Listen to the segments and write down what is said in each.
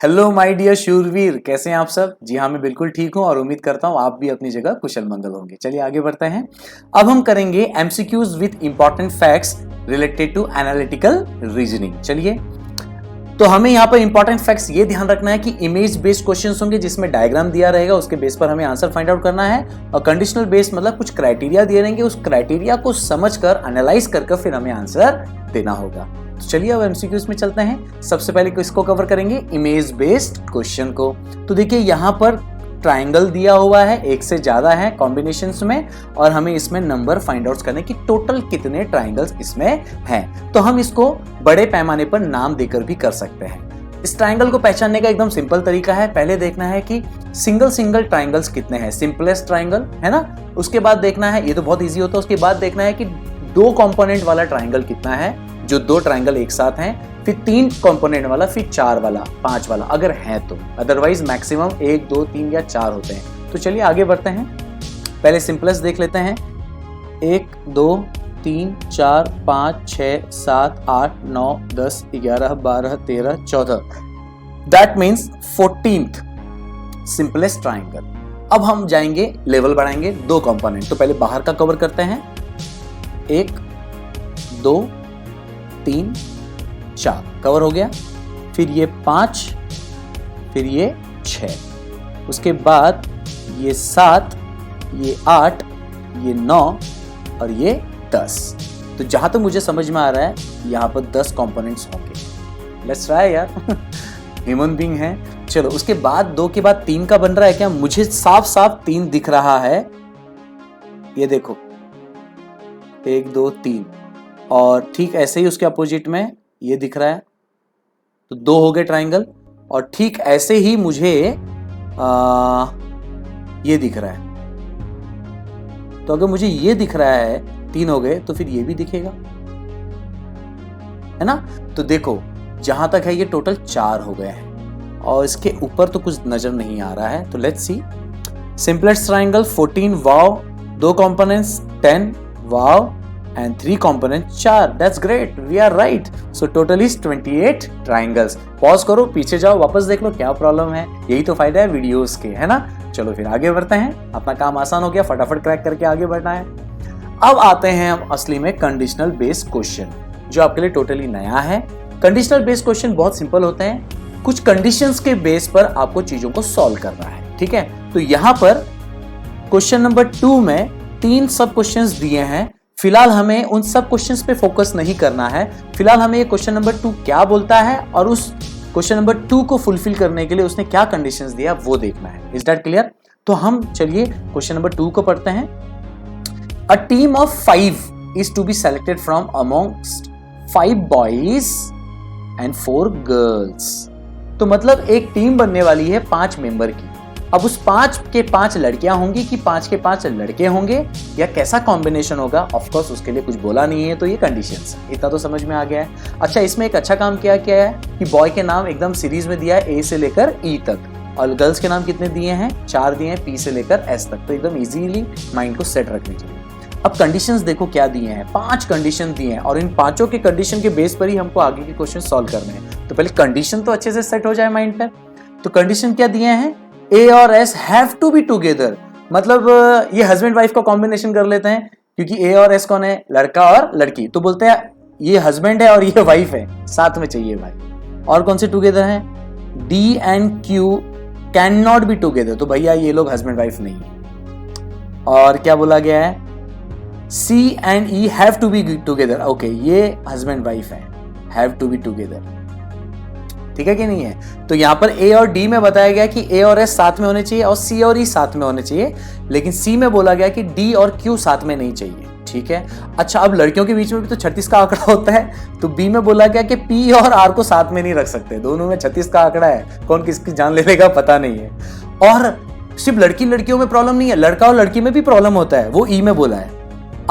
Hello my dear शूरवीर, कैसे हैं आप सब। जी हाँ, मैं बिल्कुल ठीक हूँ और उम्मीद करता हूँ आप भी अपनी जगह कुशल मंगल होंगे। चलिए आगे बढ़ते हैं। अब हम करेंगे MCQs with important facts related to analytical reasoning. चलिए, तो हमें यहाँ पर इंपॉर्टेंट फैक्ट्स ये ध्यान रखना है कि इमेज बेस्ड क्वेश्चंस होंगे जिसमें डायग्राम दिया रहेगा, उसके बेस पर हमें आंसर फाइंड आउट करना है। और कंडीशनल बेस्ड मतलब कुछ क्राइटेरिया दिए रहेंगे, उस क्राइटेरिया को समझकर एनालाइज कर फिर हमें आंसर देना होगा। तो चलिए अब एमसीक्यूज में चलते हैं। सबसे पहले किसको कवर करेंगे? इमेज बेस्ड क्वेश्चन को। तो देखिए यहाँ पर ट्राइंगल दिया हुआ है, एक से ज्यादा है कॉम्बिनेशंस में, और हमें इसमें नंबर फाइंड आउट करने की टोटल कितने ट्राइंगल्स इसमें हैं। तो हम इसको बड़े पैमाने पर नाम देकर भी कर सकते हैं। इस ट्राइंगल को पहचानने का एकदम सिंपल तरीका है, पहले देखना है कि सिंगल ट्राइंगल्स कितने हैं, सिंपलेस्ट ट्राइंगल है ना। उसके बाद देखना है, ये तो बहुत ईजी होता है, उसके बाद देखना है कि दो कंपोनेंट वाला ट्राइंगल कितना है, जो दो ट्राइंगल एक साथ हैं, फिर तीन कंपोनेंट वाला, फिर चार वाला, पांच वाला अगर है तो। अदरवाइज मैक्सिमम 1, 2, 3 या 4 होते हैं। तो चलिए आगे बढ़ते हैं। पहले सिंपलेस्ट देख लेते हैं। 1, 2, 3, 4, 5, 6, 7, 8, 9, 10, 11, 12, 13, 14। That means 14th simplest triangle. अब हम जाएंगे, लेवल बढ़ाएंगे, दो कंपोनेंट। तो पहले बाहर का कवर करते हैं। 1, 2, 3, 4 कवर हो गया। फिर ये 5, फिर ये 6, उसके बाद ये 7, ये 8, ये 9 और ये 10। तो जहां तक मुझे समझ में आ रहा है यहां पर 10 कंपोनेंट्स होंगे। लेट्स ट्राई यार, ह्यूमन बीइंग है। चलो, उसके बाद 2 के बाद 3 का बन रहा है क्या? मुझे साफ साफ 3 दिख रहा है, ये देखो 1, 2, 3, और ठीक ऐसे ही उसके अपोजिट में ये दिख रहा है। तो 2 हो गए ट्राइंगल, और ठीक ऐसे ही मुझे ये दिख रहा है। तो अगर मुझे ये दिख रहा है 3 हो गए, तो फिर ये भी दिखेगा, है ना। तो देखो जहां तक है ये टोटल 4 हो गए हैं, और इसके ऊपर तो कुछ नजर नहीं आ रहा है। तो let's see. Simplest triangle 14, wow. 2 components 10, wow. and 3 components 4. That's great. We are right. So total is 28 triangles. Pause करो, पीछे जाओ, वापस देख लो क्या प्रॉब्लम है। यही तो फायदा है वीडियोस के, है ना। चलो फिर आगे बढ़ते हैं। अपना काम आसान हो गया, फटाफट क्रैक करके आगे बढ़ना है। अब आते हैं हम असली में कंडीशनल बेस्ड क्वेश्चन, जो आपके लिए टोटली नया है। कंडीशनल बेस्ड क्वेश्चन बहुत सिंपल होते हैं। कुछ कंडीशंस के बेस पर आपको चीजों को सॉल्व करना है, ठीक है। तो यहां पर क्वेश्चन नंबर 2 में 3 सब क्वेश्चंस दिए हैं। फिलहाल हमें उन सब क्वेश्चंस पे फोकस नहीं करना है। फिलहाल हमें ये क्वेश्चन नंबर 2 क्या बोलता है और उस क्वेश्चन नंबर 2 को फुलफिल करने के लिए उसने क्या कंडीशंस दिया वो देखना है। Is that clear? तो हम चलिए क्वेश्चन नंबर 2 को पढ़ते हैं। A team of 5 is to be selected from amongst 5 boys and 4 girls. तो मतलब एक टीम बनने वाली है 5 मेंबर की। अब उस 5 के 5 लड़कियां होंगी कि 5 के 5 लड़के होंगे, या कैसा कॉम्बिनेशन होगा? ऑफ कोर्स उसके लिए कुछ बोला नहीं है, तो ये कंडीशंस, इतना तो समझ में आ गया है। अच्छा, इसमें एक अच्छा काम किया है कि बॉय के नाम एकदम सीरीज में दिया है, ए से लेकर ई तक, और गर्ल्स के नाम कितने दिए हैं? 4 दिए हैं, पी से लेकर एस तक। तो एकदम इजीली माइंड को सेट रखने के लिए। अब कंडीशंस देखो क्या दिए हैं, 5 कंडीशन दिए हैं, और इन 5 के कंडीशन के बेस पर ही हमको आगे के क्वेश्चन सॉल्व करने हैं। तो पहले कंडीशन तो अच्छे से सेट हो जाए माइंड पर। तो कंडीशन क्या दिए हैं? ए और S have to be together. मतलब ये हस्बैंड वाइफ का कॉम्बिनेशन कर लेते हैं, क्योंकि ए और एस कौन है? लड़का और लड़की। तो बोलते हैं ये हस्बैंड है और ये वाइफ है, साथ में चाहिए भाई। और कौन से टुगेदर हैं? D and Q can not be together. तो भैया ये लोग हस्बैंड वाइफ नहीं है। और क्या बोला गया है? C and E have to be together. Okay, ये हस्बैंड वाइफ है, हैव टू बी टुगेदर, ठीक है कि नहीं है। तो यहां पर ए और डी में बताया गया कि ए और एस साथ में होने चाहिए और सी और ई साथ में होने चाहिए, लेकिन सी में बोला गया कि डी और क्यू साथ में नहीं चाहिए, ठीक है। अच्छा, अब लड़कियों के बीच में भी तो 36 का आंकड़ा होता है, तो बी में बोला गया कि पी और आर को साथ में नहीं रख सकते, दोनों में 36 का आंकड़ा है, कौन किसकी जान ले लेगा पता नहीं है। और सिर्फ लड़कियों में प्रॉब्लम नहीं है, लड़का और लड़की में भी प्रॉब्लम होता है, वो ई में बोला है।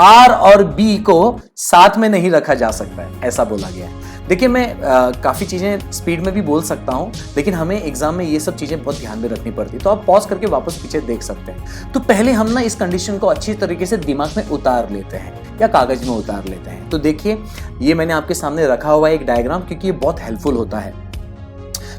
आर और बी को साथ में नहीं रखा जा सकता है, ऐसा बोला गया है। देखिए, मैं काफ़ी चीज़ें स्पीड में भी बोल सकता हूँ, लेकिन हमें एग्जाम में ये सब चीज़ें बहुत ध्यान में रखनी पड़ती है। तो आप पॉज करके वापस पीछे देख सकते हैं। तो पहले हम ना इस कंडीशन को अच्छी तरीके से दिमाग में उतार लेते हैं या कागज में उतार लेते हैं। तो देखिए, ये मैंने आपके सामने रखा हुआ है एक डायग्राम, क्योंकि ये बहुत हेल्पफुल होता है।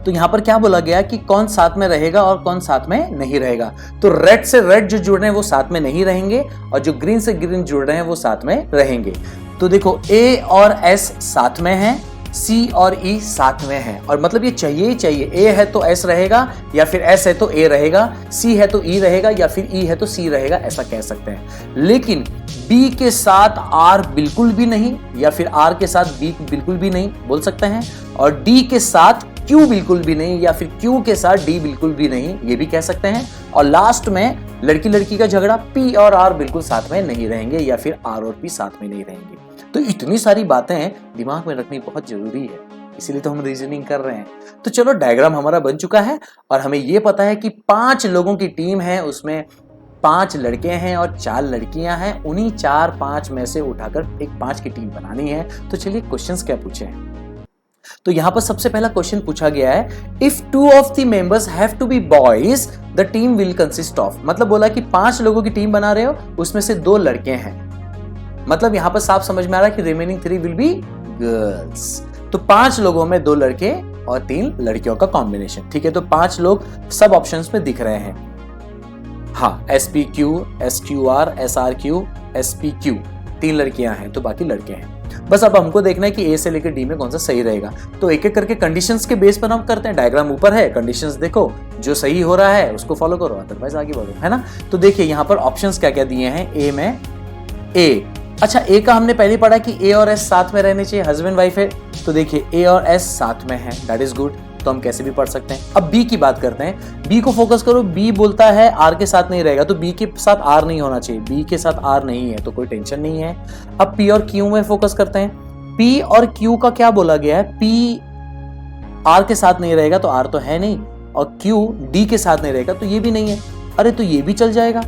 तो यहाँ पर क्या बोला गया कि कौन साथ में रहेगा और कौन साथ में नहीं रहेगा। तो रेड से रेड जो जुड़ रहे हैं वो साथ में नहीं रहेंगे और जो ग्रीन से ग्रीन जुड़ रहे हैं वो साथ में रहेंगे। तो देखो ए और एस साथ में हैं, सी और ई साथ में है, और मतलब ये चाहिए ही चाहिए, ए है तो एस रहेगा या फिर एस है तो ए रहेगा, सी है तो ई रहेगा या फिर ई है तो सी रहेगा, ऐसा कह सकते हैं। लेकिन बी के साथ आर बिल्कुल भी नहीं या फिर आर के साथ बी बिल्कुल भी नहीं बोल सकते हैं, और डी के साथ क्यू बिल्कुल भी नहीं या फिर क्यू के साथ डी बिल्कुल भी नहीं, ये भी कह सकते हैं। और लास्ट में लड़की लड़की का झगड़ा, पी और आर बिल्कुल साथ में नहीं रहेंगे या फिर आर और पी साथ में नहीं रहेंगे। तो इतनी सारी बातें दिमाग में रखनी बहुत जरूरी है, इसीलिए तो हम रीजनिंग कर रहे हैं। तो चलो डायग्राम हमारा बन चुका है और हमें यह पता है कि 5 लोगों की टीम है, उसमें 5 लड़के हैं और 4 लड़कियां हैं। उन्हीं 4-5 में से उठाकर एक 5 की टीम बनानी है। तो चलिए क्वेश्चंस क्या पूछे हैं। तो यहां पर सबसे पहला क्वेश्चन पूछा गया है, if 2 of the members have to be boys the team will consist of. मतलब बोला कि 5 लोगों की टीम बना रहे हो, उसमें से 2 लड़के हैं। मतलब यहां पर साफ समझ में आ रहा है कि रिमेनिंग 3 विल बी गर्ल्स। तो 5 लोगों में 2 लड़के और 3 लड़कियों का कॉम्बिनेशन। ठीक है, तो 5 लोग सब ऑप्शंस में दिख रहे हैं। हाँ, SPQ, SQR, SRQ, SPQ 3 लड़कियां हैं, तो बाकी लड़के हैं। बस अब हमको देखना है कि ए से लेकर डी में कौन सा सही रहेगा। तो एक एक करके कंडीशंस के बेस पर हम करते हैं। डायग्राम ऊपर है, कंडीशंस देखो, जो सही हो रहा है उसको फॉलो करो, अदरवाइज आगे बढ़ो, है ना। तो देखिए यहाँ पर ऑप्शंस क्या क्या दिए हैं। ए में ए, अच्छा ए का हमने पहले पढ़ा कि ए और एस साथ में रहने चाहिए, हस्बैंड वाइफ है। तो देखिए ए और एस साथ में है, दैट इज गुड, तो हम कैसे भी पढ़ सकते हैं। अब बी की बात करते हैं, बी को फोकस करो। बी बोलता है आर के साथ नहीं रहेगा, तो बी के साथ आर नहीं होना चाहिए, बी के साथ आर नहीं है तो कोई टेंशन नहीं है। अब पी और क्यू में फोकस करते हैं। पी और क्यू का क्या बोला गया है, पी आर के साथ नहीं रहेगा तो आर तो है नहीं, और क्यू डी के साथ नहीं रहेगा तो ये भी नहीं है। अरे तो ये भी चल जाएगा।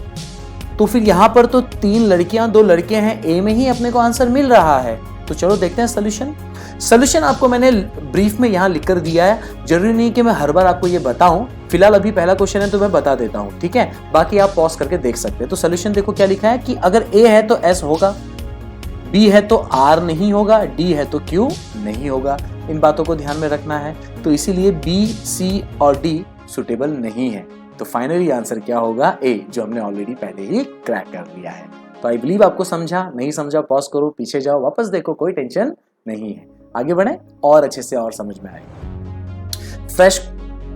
तो फिर यहां पर तो 3 लड़कियां 2 लड़के हैं, ए में ही अपने को आंसर मिल रहा है। तो चलो देखते हैं सोल्यूशन। सोल्यूशन आपको मैंने ब्रीफ में यहां लिख कर दिया है, जरूरी नहीं कि मैं हर बार आपको ये बताऊं। फिलहाल अभी पहला क्वेश्चन है तो मैं बता देता हूं, ठीक है, बाकी आप पॉज करके देख सकते हैं। तो सोल्यूशन देखो क्या लिखा है कि अगर ए है तो एस होगा, बी है तो आर नहीं होगा, डी है तो क्यू नहीं होगा। इन बातों को ध्यान में रखना है। तो इसीलिए बी, सी और डी सुटेबल नहीं है। तो फाइनली आंसर क्या होगा, ए, जो हमने ऑलरेडी पहले ही क्रैक कर लिया है। तो आई बिलीव आपको समझा, नहीं समझा पॉज करो, पीछे जाओ, वापस देखो, कोई टेंशन नहीं है, आगे बढ़े और अच्छे से और समझ में आए। फ्रेश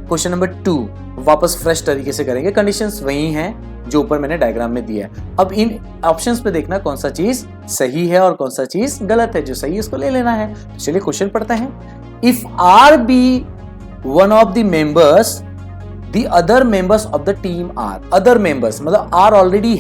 क्वेश्चन नंबर 2 वापस फ्रेश तरीके से करेंगे। कंडीशंस वही हैं जो ऊपर मैंने डायग्राम में दिया है। अब इन ऑप्शंस पे देखना कौन सा चीज सही है और कौन सा चीज गलत है। जो सही है उसको ले लेना है। तो चलिए क्वेश्चन पढ़ते हैं। If R be one of the members, The other members of the team are, other members मतलब R ऑलरेडी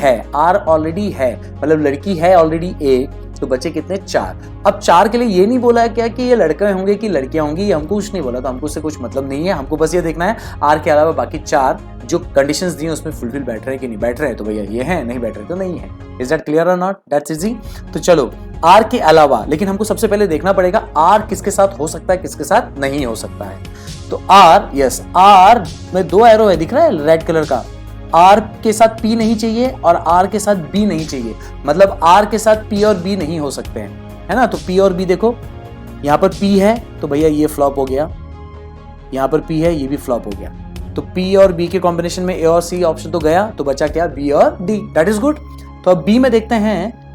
है, मतलब लड़की है ऑलरेडी एक, तो बचे कितने 4। अब 4 के लिए ये नहीं बोला है क्या कि ये लड़के होंगे कि लड़कियां होंगी, ये हमको कुछ नहीं बोला, तो हमको उससे कुछ मतलब नहीं है। हमको बस ये देखना है R के अलावा बाकी 4 जो कंडीशंस दी हैं उसमें फुलफिल बैठ रहे हैं कि नहीं बैठ रहे हैं, तो भैया ये है, नहीं बैठ रहे तो नहीं है। इज दैट क्लियर और नॉट? That's easy. तो चलो R के अलावा, लेकिन हमको सबसे पहले देखना पड़ेगा R किसके साथ हो सकता है, किसके साथ नहीं हो सकता है। तो R, यस, R में 2 एरो है, दिख रहा है रेड कलर का। R के साथ P नहीं चाहिए और R के साथ B नहीं चाहिए, मतलब R के साथ P और B नहीं हो सकते हैं, है ना। तो P और B देखो, यहाँ पर P है तो भैया ये फ्लॉप हो गया, यहाँ पर P है ये भी फ्लॉप हो गया। तो P और B के कॉम्बिनेशन में A और C ऑप्शन तो गया, तो बचा क्या, B और D, दैट इज गुड। तो अब B में देखते हैं।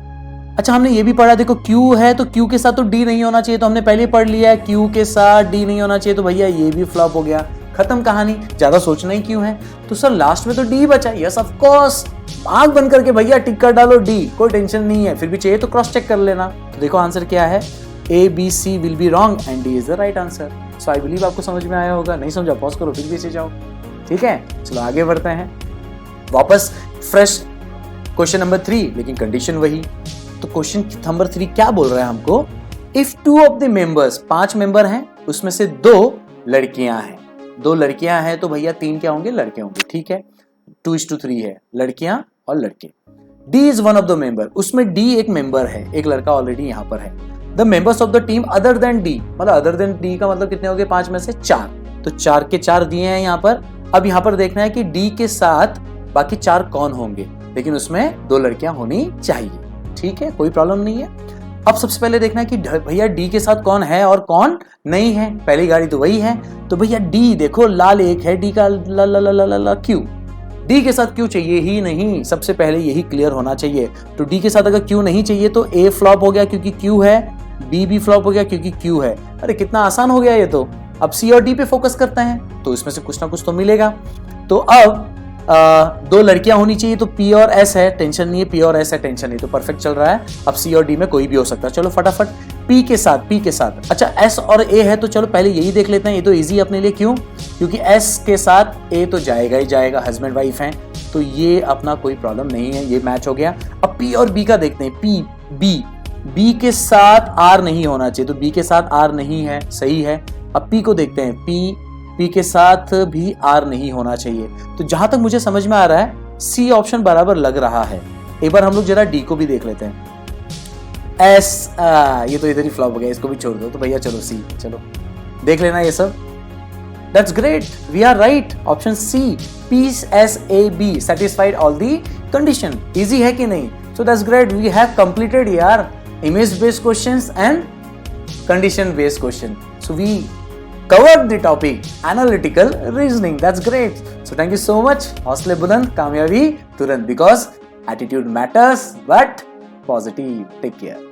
अच्छा हमने ये भी पढ़ा, देखो Q है तो Q के साथ तो D नहीं होना चाहिए, तो हमने पहले पढ़ लिया है Q के साथ D नहीं होना चाहिए, तो भैया ये भी फ्लॉप हो गया, खत्म कहानी, ज्यादा सोचना ही क्यों है। तो सर लास्ट में तो D बचा, यस ऑफ कोर्स, आंख बंद करके भैया टिक कर डालो D, कोई टेंशन नहीं है। फिर भी चाहिए तो क्रॉस चेक कर लेना। तो देखो आंसर क्या है, A, B, C will be wrong and D is the right answer. So I believe आपको समझ में आया होगा, नहीं समझा पॉज करो फिर पीछे जाओ, ठीक है। चलो आगे बढ़ते हैं, वापस फ्रेश क्वेश्चन नंबर 3, लेकिन कंडीशन वही। तो क्वेश्चन नंबर 3 क्या बोल रहा है हमको, if 2 of the members, 5 member हैं, उसमें से 2 लड़कियां हैं, 2 लड़कियां हैं तो भैया 3 क्या होंगे, लड़के होंगे, ठीक है। 2:3 है, लड़कियां और लड़के। D is one of the member, उसमें D एक मेंबर है, एक लड़का ऑलरेडी यहां पर है। The members of the team other than D, मतलब अदर देन D का मतलब कितने हो गए, 5 में से 4, तो 4 के 4 दिए हैं यहाँ पर। अब यहाँ पर देखना है कि D के साथ बाकी 4 कौन होंगे, लेकिन उसमें 2 लड़कियां होनी चाहिए, ठीक है, कोई प्रॉब्लम नहीं है। अब सबसे पहले देखना है कि भैया डी के साथ कौन है और कौन नहीं है। पहली गाड़ी तो वही है, तो भैया डी देखो लाल एक है, डी का ला ला ला ला ला, ला क्यू, डी के साथ क्यू चाहिए ही नहीं, सबसे पहले यही क्लियर होना चाहिए। तो डी के साथ अगर क्यू नहीं चाहिए तो ए फ्लॉप हो गया क्योंकि क्यू है, बी भी फ्लॉप हो गया क्योंकि क्यू है। अरे कितना आसान हो गया ये तो। अब सी और डी पे फोकस करते हैं तो इसमें से कुछ ना कुछ तो मिलेगा। तो अब दो लड़कियां होनी चाहिए, तो पी और एस है, टेंशन नहीं है, पी और एस है, टेंशन नहीं, तो परफेक्ट चल रहा है। अब सी और डी में कोई भी हो सकता है। चलो फटाफट पी के साथ, अच्छा एस और ए है तो चलो पहले यही देख लेते हैं, ये तो इजी अपने लिए। क्यों? क्योंकि एस के साथ ए तो जाएगा ही जाएगा, हस्बैंड वाइफ हैं, तो ये अपना कोई प्रॉब्लम नहीं है, ये मैच हो गया। अब पी और बी का देखते हैं, पी बी के साथ आर नहीं होना चाहिए, तो बी के साथ आर नहीं है, सही है। अब पी को देखते हैं, पी के साथ भी आर नहीं होना चाहिए। तो जहां तक मुझे समझ में आ रहा है सी ऑप्शन बराबर लग रहा है। एक बार हम लोग जरा डी को भी देख लेते हैं। एस ये तो इधर ही फ्लॉप हो गया, इसको भी छोड़ दो। तो भैया चलो सी, चलो देख लेना ये सब। That's great, we are right, option C PSAB satisfied all the condition। Easy है कि नहीं? So that's great, we have completed यार image based questions and condition based question। So we covered the topic analytical reasoning। That's great, so thank you so much। हौसले बुलंद, कामयाबी तुरंत, because attitude matters but positive। Take care।